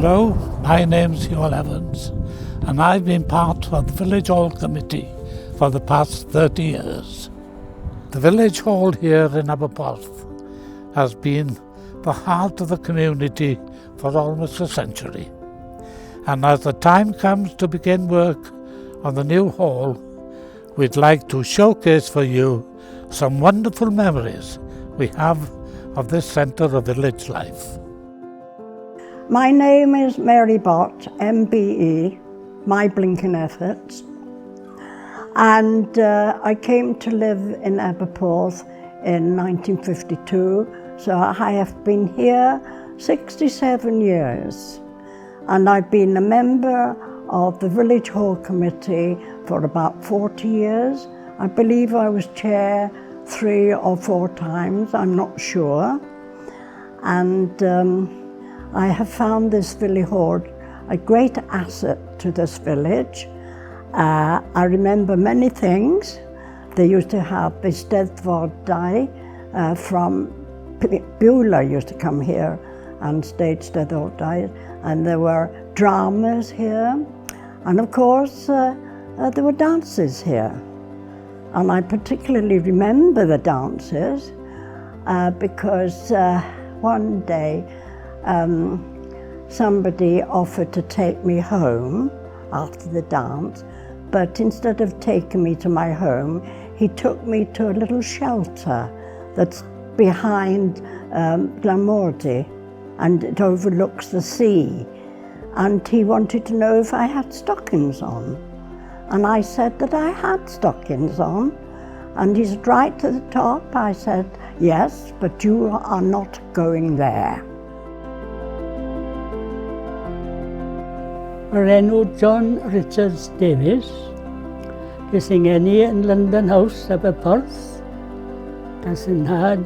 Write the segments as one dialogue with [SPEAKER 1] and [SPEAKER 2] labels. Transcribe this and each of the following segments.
[SPEAKER 1] Hello, my name's Hugh Evans and I've been part of the Village Hall Committee for the past 30 years. The Village Hall here in Aberporth has been the heart of the community for almost a century. And as the time comes to begin work on the new hall, we'd like to showcase for you some wonderful memories we have of this centre of village life.
[SPEAKER 2] My name is Mary Bott, MBE, My Blinking Efforts, and I came to live in Aberporth in 1952, so I have been here 67 years, and I've been a member of the Village Hall Committee for about 40 years. I believe I was chair 3 or 4 times, I'm not sure, and I have found this Village Hall a great asset to this village. I remember many things. They used to have the Steddfod Day from Beulah used to come here and stage Steddfod Day, and there were dramas here, and of course there were dances here. And I particularly remember the dances because one day somebody offered to take me home after the dance, but instead of taking me to my home, he took me to a little shelter that's behind Glamordy, and it overlooks the sea. And he wanted to know if I had stockings on. And I said that I had stockings on. And he said, right to the top. I said, yes, but you are not going there.
[SPEAKER 3] O'r enw John Richards Davies. Ges i'n geni yn London House, Aberporth. Gas yn nhad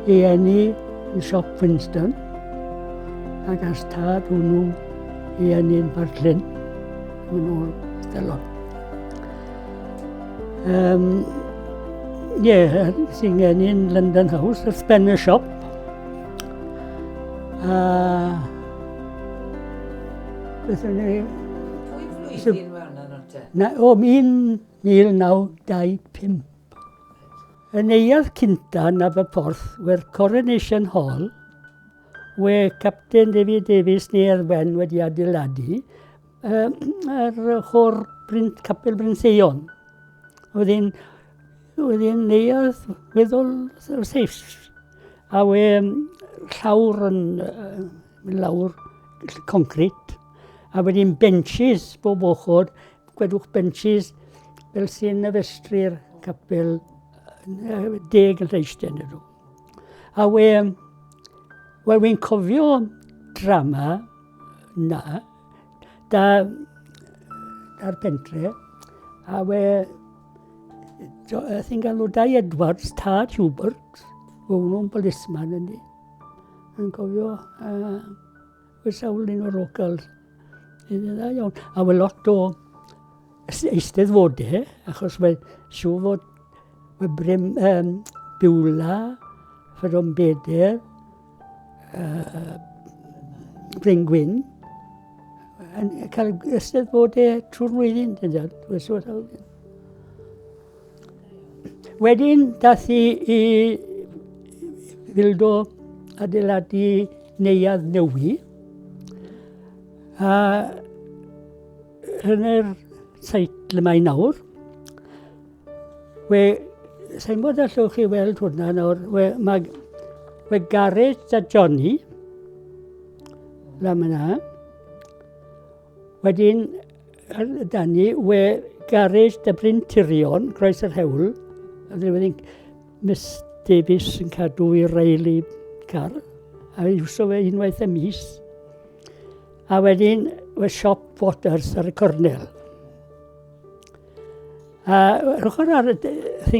[SPEAKER 3] i eni yn siop Winston. A gas tad hwnnw i eni yn Bartlin. Yn ôl Stelon. Sy'n geni yn London House, wrth ben y siop. Pwy flwyddyn fan yna te? O 1925. Y neuadd cynta yn Aberporth wedd Coronation Hall, we Captain David Davies neu Erwen wedi adeiladu, yr chor Capel Bryn Seion. Oedd hi'n neuadd weddol seis. A we llawr yn lawr concrete. A wedyn benches bob ochr, gwedwch benches fel sy'n y festri'r capel 10 yn lleisten ydw. A we'n cofio drama na, da'r pentre, a thyn galw Dai Edwards, Tad Hubert, nhw'n polisman yn di. Yn cofio, we sawl un o'r locals. A we lot o eisteddfodau, achos we siw fod brym Beulah, Ffyrdd Beder, Bryn Gwyn, yn cael eisteddfodau trwy'r flwyddyn, wedyn, dath i Fildo adeiladu neuadd newi, a yn yr seitl yma i nawr, sa'n bod allwch chi weld hwnna nawr, mae Gareth a Johnny, lam yna, wedyn, Dani, Gareth a Bryn Tirion, Croes yr Hewl, a wedyn Miss Davies yn cadw i reili car, a iwso fe unwaith y mis. A wedyn, siop Waters ar y cornel. A ochr ar y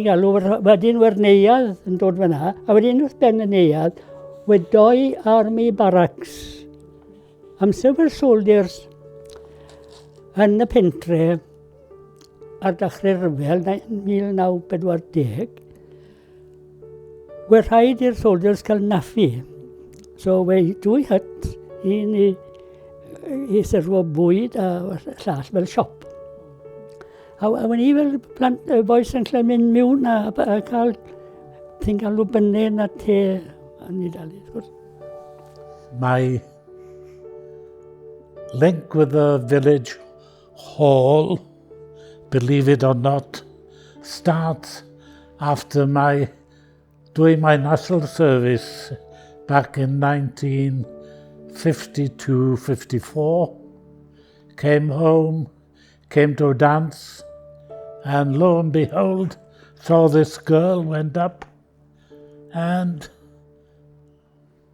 [SPEAKER 3] galw, wedyn we'r neuadd yn dod fyna, a wedyn wrth ben y neuadd, 2 army barracks. Amser we'r soldiers yn y pentre ar dechrau ryfel 1940, we'r rhaid i'r soldiers cael naffi. So, 2 hut, un i eithrio bwyd a llall fel siop. A wyn i fel plant boes yn lle mynd miwn a cael ti'n galw bynnau na te a ni dalu.
[SPEAKER 1] My link with the village hall, believe it or not, starts after doing my national service back in 1952-54. Came home, came to a dance, and lo and behold, saw this girl, went up, and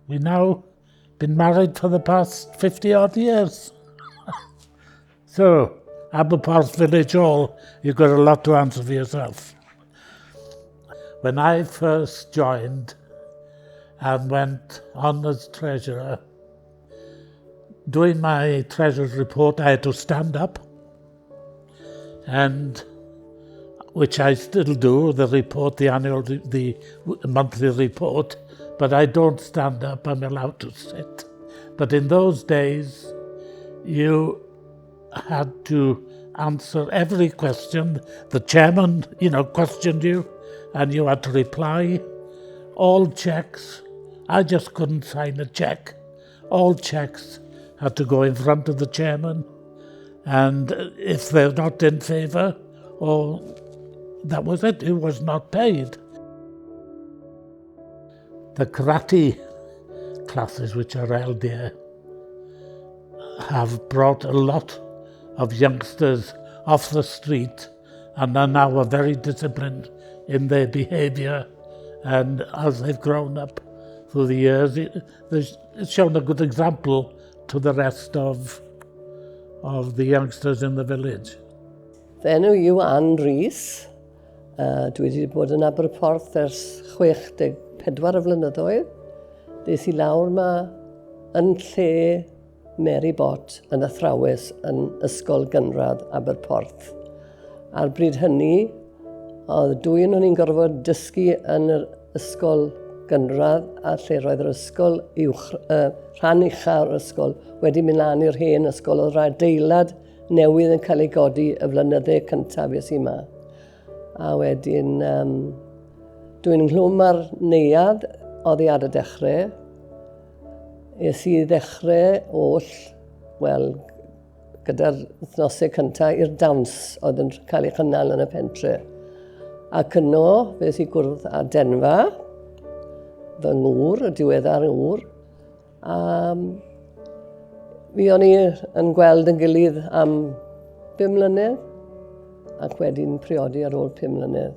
[SPEAKER 1] we now been married for the past 50 odd years. So, Aberporth Village Hall, you've got a lot to answer for yourself. When I first joined and went on as treasurer, doing my treasurer's report, I had to stand up, and which I still do, the monthly report, but I don't stand up, I'm allowed to sit. But in those days, you had to answer every question. The chairman, questioned you, and you had to reply. All checks, I just couldn't sign a check. All checks had to go in front of the chairman, and if they're not in favour, that was it was not paid. The karate classes which are held here have brought a lot of youngsters off the street and are now very disciplined in their behaviour, and as they've grown up through the years, it's shown a good example to the rest of the youngsters in the village.
[SPEAKER 4] Fy enw yw Ann Rhys. Dwi wedi bod yn Aberporth ers 64 flynyddoedd. Des I lawr yma yn lle Mary Bott yn athrawes yn ysgol gynradd Aberporth. A'r bryd hynny, oedd dwy o'n i'n gorfod dysgu yn yr ysgol gynradd a lle roedd yr ysgol rhan uchaf o'r ysgol wedi mynd lan i'r hen ysgol. Oedd rhaid adeilad newydd yn cael ei godi y flynyddau cyntaf es I yma. A wedyn, dwi'n nghlwm ar neuadd oddi ar y dechrau. Es I ddechrau oll, gyda'r wythnosau cyntaf i'r dawns oedd yn cael ei chynnal yn y pentre. Ac yno, fes I gwrdd â Denfa, fy ngŵr, y diweddar ngŵr. A fi o'n I yn gweld yn gilydd am 5 mlynedd, ac wedi'n priodi ar ôl 5 mlynedd.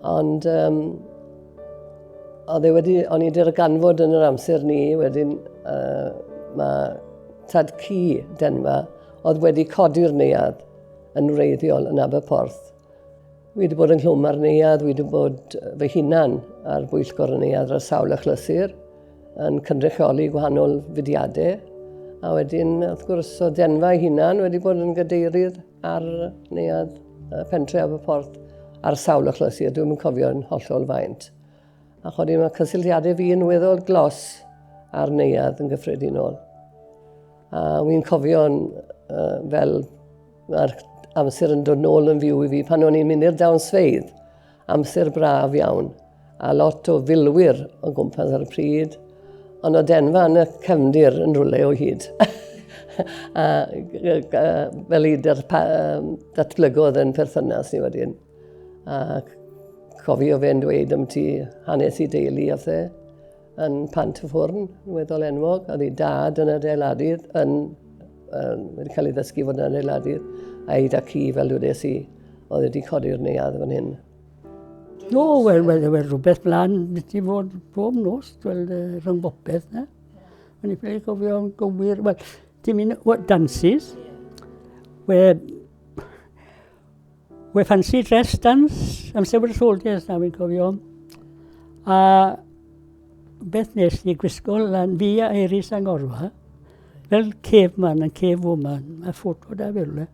[SPEAKER 4] Ond o'n I wedi'r ganfod yn yr amser ni, wedyn mae tad cu Denfa oedd wedi codi'r neuadd yn wreiddiol yn Aberporth. Wi wedi bod yn nghlwm ar neuadd, wi wedi bod fy hunan ar bwyllgor y neuadd ar sawl achlysur yn cynrychioli gwahanol fudiadau. A wedyn, wrth gwrs, o Denfa ei hunan wedi bod yn gadeirydd ar neuadd pentre Aberporth ar sawl achlysur. Dwi'n yn cofio'n hollol faint. A choddi mae cysylltiadau fi yn weddol glos ar neuadd yn gyffredinol. A wi'n cofio'n fel mae'r amser yn dod nôl yn fyw I fi pan o'n i'n mynd i'r dawnsfeydd. Amser braf iawn. A lot o filwyr o gwmpas ar y pryd. Ond o Denfa yn y cefndir yn rwle o hyd. Fel I datblygodd yn perthynas ni wedyn. A cofio fe'n dweud am ti hanes I deulu a the yn Pant y Ffwrn, yn weddol enwog. Oedd I dad yn adeiladydd, wedi cael ei ddysgu fod yn adeiladydd, a Eid ac I fel dwedes I, oedd wedi codi'r neuadd fan hyn.
[SPEAKER 3] No, wel, rhywbeth mlaen, nid I fod bob nos, rhwng bopeth, ne? When I ffili cofio yn gywir, wel, dim un dances, we fancy dress dance, amser bod y soldiers na fi'n cofio. A beth nes I gwisgo lan fi a Iris Angorfa, fel caveman and cavewoman, a ffoto da fel le.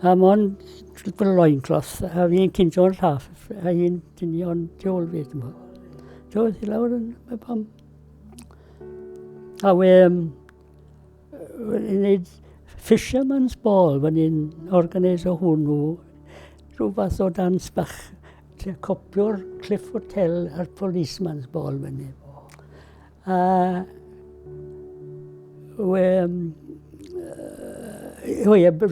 [SPEAKER 3] A mon fel loincloth, a fi'n cynjo'n llaff, a fi'n dynio'n diol fi, dim ond. Doedd I lawr yn y pam. A we, Ni'n neud Fisherman's Ball, fan ni'n organiso hwnnw. Rhywbeth o dans bach. Copio'r Cliff Hotel a'r Policeman's Ball fan ni.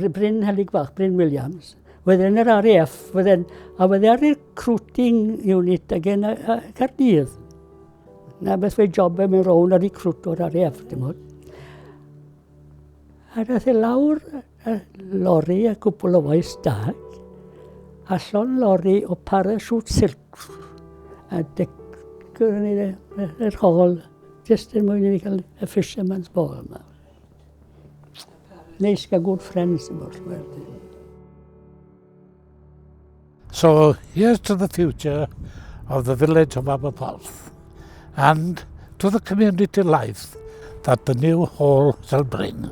[SPEAKER 3] Bryn Helig Bach, Bryn Williams. Wedyn yr RAF, a wedyn ar recruiting unit ag yn Cardydd. Na beth fe job mewn rown a recruit o'r RAF, dim ond. A dath e lawr lori a cwpl o waith dag, a llon lori o parachute silk. A gyda ni yr hol, just yn mwyn i ni cael y Fisherman's Ball yma. Neis gael good friends yn bwrdd.
[SPEAKER 1] So here's to the future of the village of Aberporth and to the community life that the new hall shall bring.